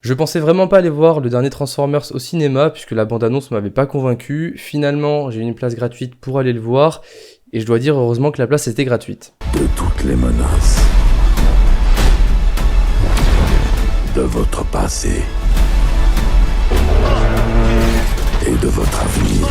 Je pensais vraiment pas aller voir le dernier Transformers au cinéma puisque la bande-annonce m'avait pas convaincu. Finalement, j'ai eu une place gratuite pour aller le voir et je dois dire heureusement que la place était gratuite. De toutes les menaces de votre passé et de votre avenir.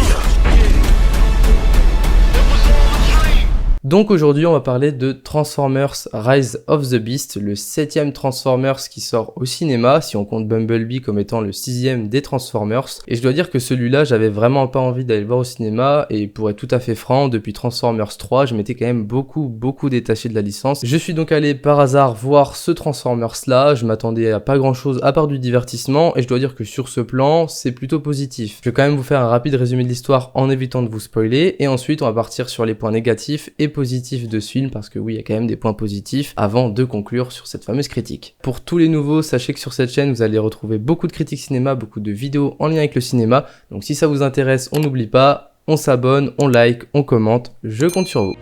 Donc aujourd'hui on va parler de Transformers Rise of the Beast, le 7ème Transformers qui sort au cinéma, si on compte Bumblebee comme étant le 6ème des Transformers. Et je dois dire que celui-là j'avais vraiment pas envie d'aller le voir au cinéma, et pour être tout à fait franc, depuis Transformers 3 je m'étais quand même beaucoup détaché de la licence. Je suis donc allé par hasard voir ce Transformers là, je m'attendais à pas grand chose à part du divertissement, et je dois dire que sur ce plan c'est plutôt positif. Je vais quand même vous faire un rapide résumé de l'histoire en évitant de vous spoiler, et ensuite on va partir sur les points négatifs et positif de ce film, parce que oui, il y a quand même des points positifs avant de conclure sur cette fameuse critique. Pour tous les nouveaux, sachez que sur cette chaîne, vous allez retrouver beaucoup de critiques cinéma, beaucoup de vidéos en lien avec le cinéma, donc si ça vous intéresse, on n'oublie pas, on s'abonne, on like, on commente, je compte sur vous.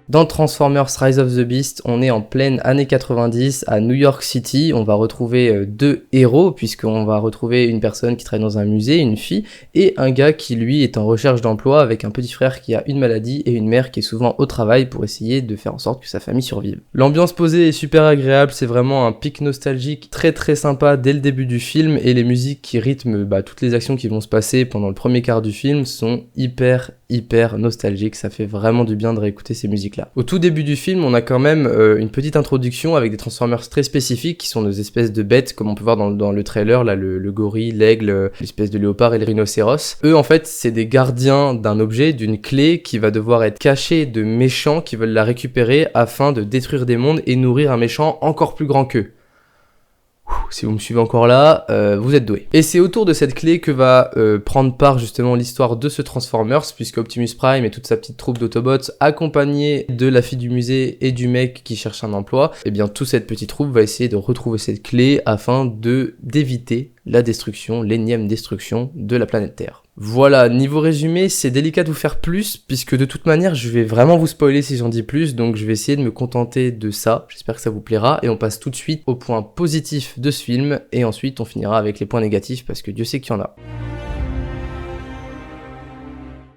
Dans Transformers Rise of the Beast, on est en pleine année 90 à New York City. On va retrouver deux héros, puisqu'on va retrouver une personne qui travaille dans un musée, une fille, et un gars qui lui est en recherche d'emploi avec un petit frère qui a une maladie et une mère qui est souvent au travail pour essayer de faire en sorte que sa famille survive. L'ambiance posée est super agréable, c'est vraiment un pic nostalgique très sympa dès le début du film, et les musiques qui rythment toutes les actions qui vont se passer pendant le premier quart du film sont hyper nostalgiques. Ça fait vraiment du bien de réécouter ces musiques là. Au tout début du film, on a quand même une petite introduction avec des Transformers très spécifiques qui sont des espèces de bêtes, comme on peut voir dans le trailer, là, le gorille, l'aigle, l'espèce de léopard et le rhinocéros. Eux, en fait, c'est des gardiens d'un objet, d'une clé qui va devoir être cachée de méchants qui veulent la récupérer afin de détruire des mondes et nourrir un méchant encore plus grand qu'eux. Si vous me suivez encore là, vous êtes doués. Et c'est autour de cette clé que va prendre part justement l'histoire de ce Transformers, puisque Optimus Prime et toute sa petite troupe d'Autobots, accompagnés de la fille du musée et du mec qui cherche un emploi, et bien toute cette petite troupe va essayer de retrouver cette clé afin d'éviter la destruction, l'énième destruction de la planète Terre. Voilà, niveau résumé, c'est délicat de vous faire plus, puisque de toute manière, je vais vraiment vous spoiler si j'en dis plus, donc je vais essayer de me contenter de ça, j'espère que ça vous plaira, et on passe tout de suite aux points positifs de ce film, et ensuite on finira avec les points négatifs, parce que Dieu sait qu'il y en a.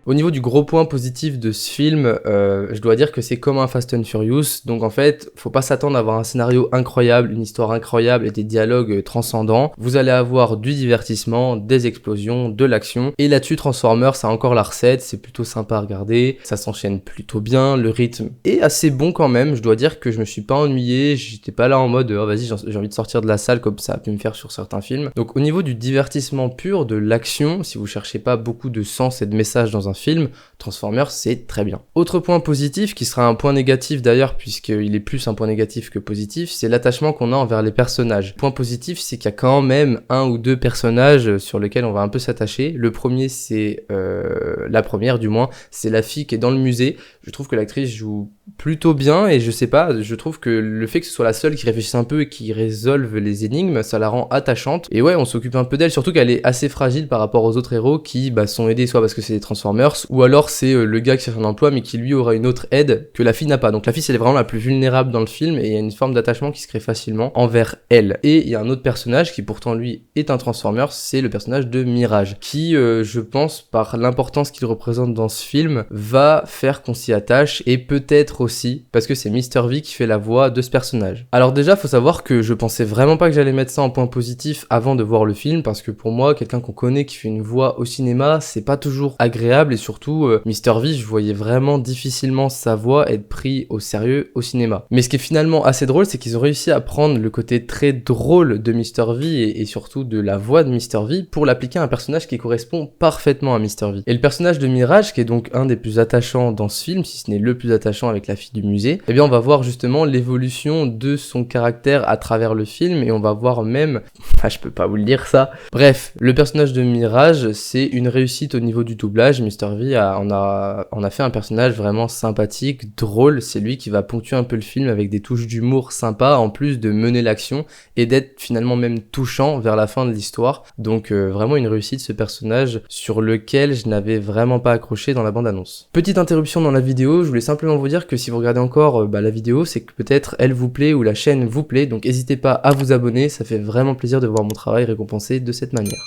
Au niveau du gros point positif de ce film, je dois dire que c'est comme un Fast and Furious, donc en fait, faut pas s'attendre à avoir un scénario incroyable, une histoire incroyable et des dialogues transcendants. Vous allez avoir du divertissement, des explosions, de l'action, et là-dessus Transformers a encore la recette, c'est plutôt sympa à regarder, ça s'enchaîne plutôt bien, le rythme est assez bon quand même, je dois dire que je me suis pas ennuyé, j'étais pas là en mode oh vas-y j'ai envie de sortir de la salle comme ça a pu me faire sur certains films. Donc au niveau du divertissement pur, de l'action, si vous cherchez pas beaucoup de sens et de messages dans un film, Transformers c'est très bien. Autre point positif, qui sera un point négatif d'ailleurs puisqu'il est plus un point négatif que positif, c'est l'attachement qu'on a envers les personnages. Point positif, c'est qu'il y a quand même un ou deux personnages sur lesquels on va un peu s'attacher. Le premier c'est la première du moins, c'est la fille qui est dans le musée. Je trouve que l'actrice joue plutôt bien et je sais pas, je trouve que le fait que ce soit la seule qui réfléchisse un peu et qui résolve les énigmes, ça la rend attachante. Et ouais, on s'occupe un peu d'elle, surtout qu'elle est assez fragile par rapport aux autres héros qui sont aidés soit parce que c'est des Transformers, ou alors c'est le gars qui cherche un emploi mais qui lui aura une autre aide que la fille n'a pas. Donc la fille c'est vraiment la plus vulnérable dans le film et il y a une forme d'attachement qui se crée facilement envers elle. Et il y a un autre personnage qui pourtant lui est un Transformers, c'est le personnage de Mirage, qui je pense par l'importance qu'il représente dans ce film va faire qu'on s'y attache, et peut-être aussi parce que c'est Mr. V qui fait la voix de ce personnage. Alors déjà faut savoir que je pensais vraiment pas que j'allais mettre ça en point positif avant de voir le film, parce que pour moi quelqu'un qu'on connaît qui fait une voix au cinéma c'est pas toujours agréable, et surtout Mr. V je voyais vraiment difficilement sa voix être pris au sérieux au cinéma. Mais ce qui est finalement assez drôle, c'est qu'ils ont réussi à prendre le côté très drôle de Mr. V et surtout de la voix de Mr. V pour l'appliquer à un personnage qui correspond parfaitement à Mr. V. Et le personnage de Mirage, qui est donc un des plus attachants dans ce film, si ce n'est le plus attachant avec la fille du musée, eh bien on va voir justement l'évolution de son caractère à travers le film, et on va voir même... je peux pas vous le dire ça. Bref, le personnage de Mirage, c'est une réussite au niveau du doublage. Mr. V on a fait un personnage vraiment sympathique, drôle, c'est lui qui va ponctuer un peu le film avec des touches d'humour sympas, en plus de mener l'action, et d'être finalement même touchant vers la fin de l'histoire. Donc vraiment une réussite ce personnage sur lequel je n'avais vraiment pas accroché dans la bande-annonce. Petite interruption dans la vidéo, je voulais simplement vous dire que si vous regardez encore la vidéo, c'est que peut-être elle vous plaît ou la chaîne vous plaît, donc n'hésitez pas à vous abonner, ça fait vraiment plaisir de voir mon travail récompensé de cette manière.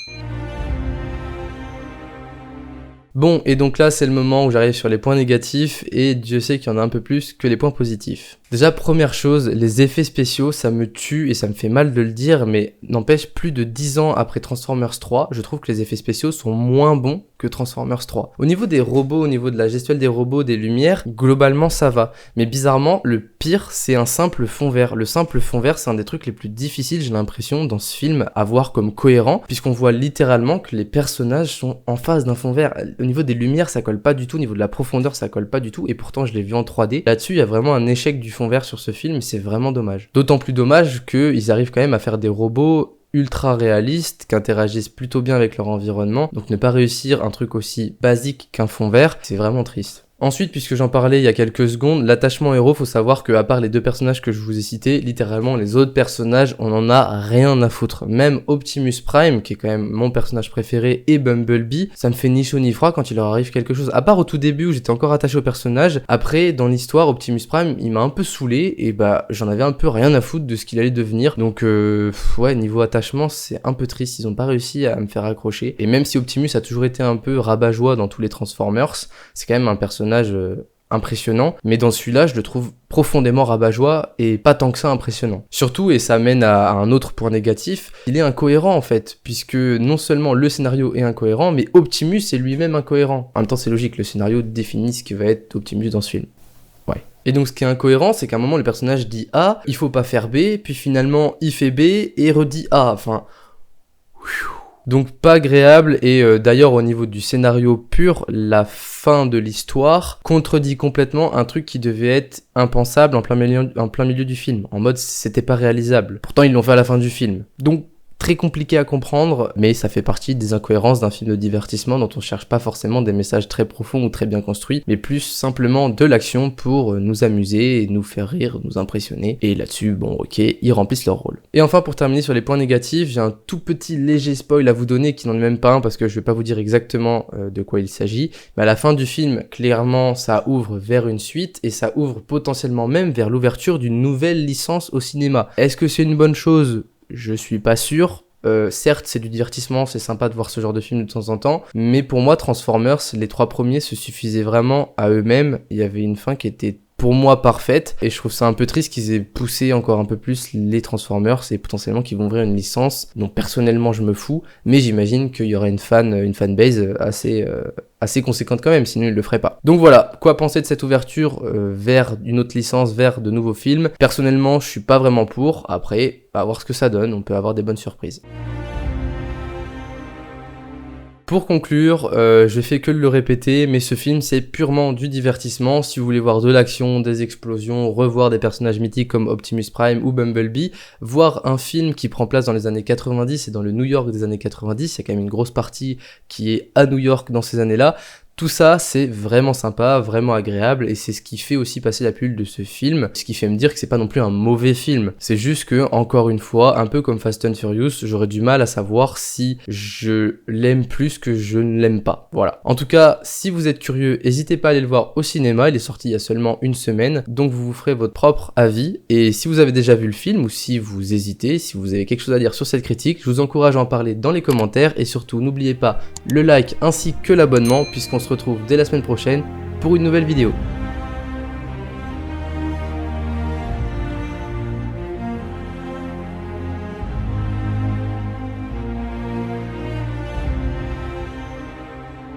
Bon, et donc là c'est le moment où j'arrive sur les points négatifs, et Dieu sait qu'il y en a un peu plus que les points positifs. Déjà, première chose, les effets spéciaux, ça me tue et ça me fait mal de le dire, mais n'empêche, plus de 10 ans après Transformers 3, je trouve que les effets spéciaux sont moins bons que Transformers 3. Au niveau des robots, au niveau de la gestuelle des robots, des lumières, globalement ça va. Mais bizarrement, le pire, c'est un simple fond vert. Le simple fond vert, c'est un des trucs les plus difficiles, j'ai l'impression, dans ce film, à voir comme cohérent, puisqu'on voit littéralement que les personnages sont en face d'un fond vert. Au niveau des lumières, ça colle pas du tout, au niveau de la profondeur, ça colle pas du tout, et pourtant je l'ai vu en 3D. Là-dessus, il y a vraiment un échec du fond vert sur ce film, et c'est vraiment dommage. D'autant plus dommage qu'ils arrivent quand même à faire des robots ultra réalistes, qui interagissent plutôt bien avec leur environnement, donc ne pas réussir un truc aussi basique qu'un fond vert, c'est vraiment triste. Ensuite, puisque j'en parlais il y a quelques secondes, l'attachement héros, faut savoir que à part les deux personnages que je vous ai cités, littéralement les autres personnages, on en a rien à foutre. Même Optimus Prime, qui est quand même mon personnage préféré, et Bumblebee, ça me fait ni chaud ni froid quand il leur arrive quelque chose. À part au tout début où j'étais encore attaché au personnage, après dans l'histoire, Optimus Prime, il m'a un peu saoulé, et j'en avais un peu rien à foutre de ce qu'il allait devenir. Donc ouais, niveau attachement, c'est un peu triste, ils ont pas réussi à me faire accrocher. Et même si Optimus a toujours été un peu rabat-joie dans tous les Transformers, c'est quand même un personnage impressionnant, mais dans celui-là je le trouve profondément rabat-joie et pas tant que ça impressionnant. Surtout, et ça mène à un autre point négatif, il est incohérent en fait, puisque non seulement le scénario est incohérent, mais Optimus est lui-même incohérent. En même temps c'est logique, le scénario définit ce qui va être Optimus dans ce film. Ouais. Et donc ce qui est incohérent, c'est qu'à un moment le personnage dit A, il faut pas faire B, puis finalement il fait B et redit A, enfin... Donc pas agréable, et d'ailleurs au niveau du scénario pur, la fin de l'histoire contredit complètement un truc qui devait être impensable en plein milieu du film, en mode c'était pas réalisable. Pourtant ils l'ont fait à la fin du film. Donc très compliqué à comprendre, mais ça fait partie des incohérences d'un film de divertissement dont on cherche pas forcément des messages très profonds ou très bien construits, mais plus simplement de l'action pour nous amuser, nous faire rire, nous impressionner, et là-dessus, bon ok, ils remplissent leur rôle. Et enfin, pour terminer sur les points négatifs, j'ai un tout petit léger spoil à vous donner, qui n'en est même pas un, parce que je vais pas vous dire exactement de quoi il s'agit, mais à la fin du film, clairement, ça ouvre vers une suite, et ça ouvre potentiellement même vers l'ouverture d'une nouvelle licence au cinéma. Est-ce que c'est une bonne chose ? Je suis pas sûr. Certes, c'est du divertissement, c'est sympa de voir ce genre de film de temps en temps, mais pour moi, Transformers, les 3 premiers se suffisaient vraiment à eux-mêmes. Il y avait une fin qui était pour moi parfaite, et je trouve ça un peu triste qu'ils aient poussé encore un peu plus les Transformers et potentiellement qu'ils vont ouvrir une licence dont personnellement je me fous, mais j'imagine qu'il y aura une fanbase assez conséquente quand même, sinon ils le feraient pas. Donc voilà, quoi penser de cette ouverture vers une autre licence, vers de nouveaux films? Personnellement, je suis pas vraiment pour, après, à voir ce que ça donne, on peut avoir des bonnes surprises. Pour conclure, je fais que de le répéter, mais ce film c'est purement du divertissement. Si vous voulez voir de l'action, des explosions, revoir des personnages mythiques comme Optimus Prime ou Bumblebee, voir un film qui prend place dans les années 90 et dans le New York des années 90, il y a quand même une grosse partie qui est à New York dans ces années-là. Tout ça, c'est vraiment sympa, vraiment agréable, et c'est ce qui fait aussi passer la pilule de ce film, ce qui fait me dire que c'est pas non plus un mauvais film. C'est juste que, encore une fois, un peu comme Fast and Furious, j'aurais du mal à savoir si je l'aime plus que je ne l'aime pas. Voilà. En tout cas, si vous êtes curieux, n'hésitez pas à aller le voir au cinéma, il est sorti il y a seulement une semaine, donc vous vous ferez votre propre avis, et si vous avez déjà vu le film, ou si vous hésitez, si vous avez quelque chose à dire sur cette critique, je vous encourage à en parler dans les commentaires, et surtout, n'oubliez pas le like ainsi que l'abonnement, puisqu'on se retrouve dès la semaine prochaine pour une nouvelle vidéo.